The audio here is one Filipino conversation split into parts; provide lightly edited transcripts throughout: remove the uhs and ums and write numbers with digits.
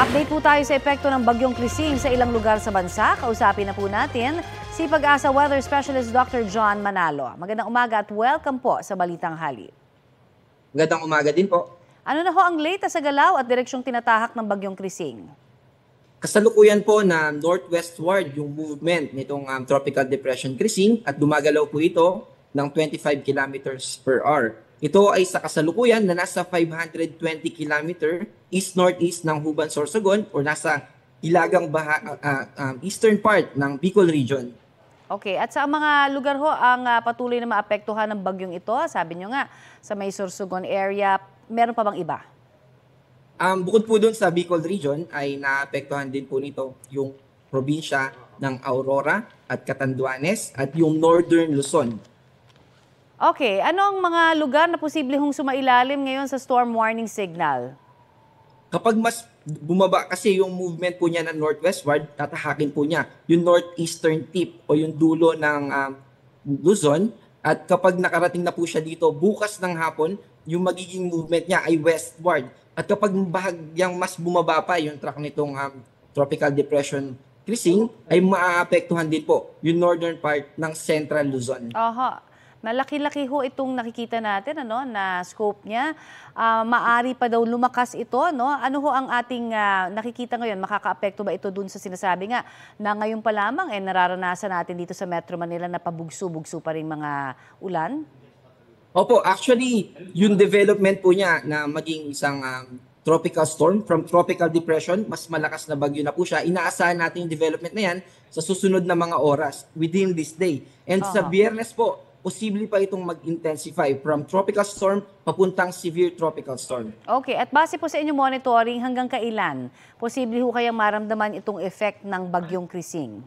Update po tayo sa epekto ng bagyong Krising sa ilang lugar sa bansa. Kausapin na po natin si Pag-asa Weather Specialist Dr. John Manalo. Magandang umaga at welcome po sa Balitang Hali. Magandang umaga din po. Ano na ho ang latest sa galaw at direksyong tinatahak ng bagyong Krising? Kasalukuyan po na northwestward yung movement nitong Tropical Depression Krising at gumagalaw po ito ng 25 kilometers per hour. Ito ay sa kasalukuyan na nasa 520 km east-northeast ng Huban, Sorsogon o nasa hilagang eastern part ng Bicol region. Okay, at sa mga lugar ho ang patuloy na maapektuhan ng bagyong ito? Sabi nyo nga, sa may Sorsogon area, meron pa bang iba? Bukod po dun sa Bicol region ay naapektuhan din po nito yung probinsya ng Aurora at Catanduanes at yung Northern Luzon. Okay, ano ang mga lugar na posible hong sumailalim ngayon sa storm warning signal? Kapag mas bumaba kasi yung movement po niya ng northwestward, tatahakin po niya yung northeastern tip o yung dulo ng Luzon. At kapag nakarating na po siya dito, bukas ng hapon, yung magiging movement niya ay westward. At kapag bahagyang mas bumaba pa yung track nitong Tropical Depression Krising, ay maaapektuhan din po yung northern part ng Central Luzon. Aha. Malaki-laki ho itong nakikita natin na scope niya. Maari pa daw lumakas ito. Ano ho ang ating nakikita ngayon? Makakaapekto ba ito dun sa sinasabi nga na ngayon pa lamang nararanasan natin dito sa Metro Manila na pabugso-bugso pa rin mga ulan? Opo, actually, yung development po niya na maging isang tropical storm from tropical depression, mas malakas na bagyo na po siya. Inaasahan natin yung development na yan sa susunod na mga oras within this day. And sa Biyernes po, posible pa itong mag-intensify from tropical storm papuntang severe tropical storm. Okay, at base po sa inyong monitoring, hanggang kailan posible ho kayang maramdaman itong effect ng bagyong Krising?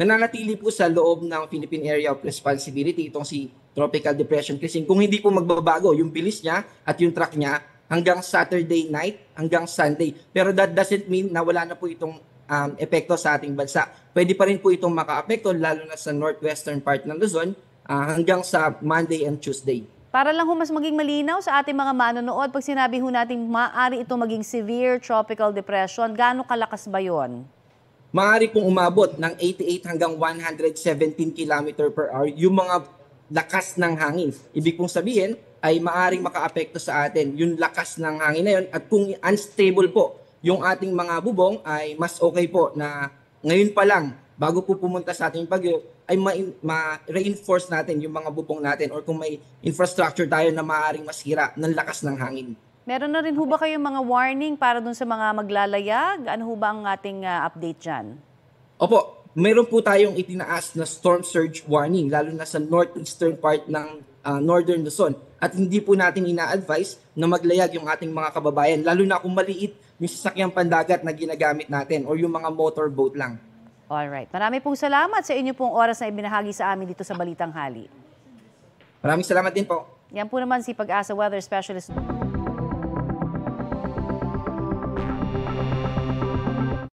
Nananatili po sa loob ng Philippine Area of Responsibility itong si Tropical Depression Krising. Kung hindi po magbabago yung bilis niya at yung track niya hanggang Saturday night, hanggang Sunday. Pero that doesn't mean na wala na po itong epekto sa ating bansa. Pwede pa rin po itong maka-apekto lalo na sa northwestern part ng Luzon hanggang sa Monday and Tuesday. Para lang ho mas maging malinaw sa ating mga manonood, pag sinabi ho natin maaari ito maging severe tropical depression, gaano kalakas ba yon? Maaari pong umabot ng 88 hanggang 117 km per hour yung mga lakas ng hangin. Ibig pong sabihin ay maaaring makaapekto sa atin yung lakas ng hangin na yun. At kung unstable po yung ating mga bubong ay mas okay po na ngayon pa lang bago po pumunta sa ating bagyo ay ma-reinforce natin yung mga bubong natin or kung may infrastructure tayo na maaaring masira ng lakas ng hangin. Meron na rin ho ba kayong mga warning para dun sa mga maglalayag? Ano ho ba ang ating update dyan? Opo, meron po tayong itinaas na storm surge warning lalo na sa northeastern part ng Northern Luzon. At hindi po natin ina-advise na maglayag yung ating mga kababayan lalo na kung maliit yung sasakyang pandagat na ginagamit natin or yung mga motorboat lang. Alright. Marami pong salamat sa inyo pong oras na ibinahagi sa amin dito sa Balitang Hali. Maraming salamat din po. Yan po naman si Pag-asa Weather Specialist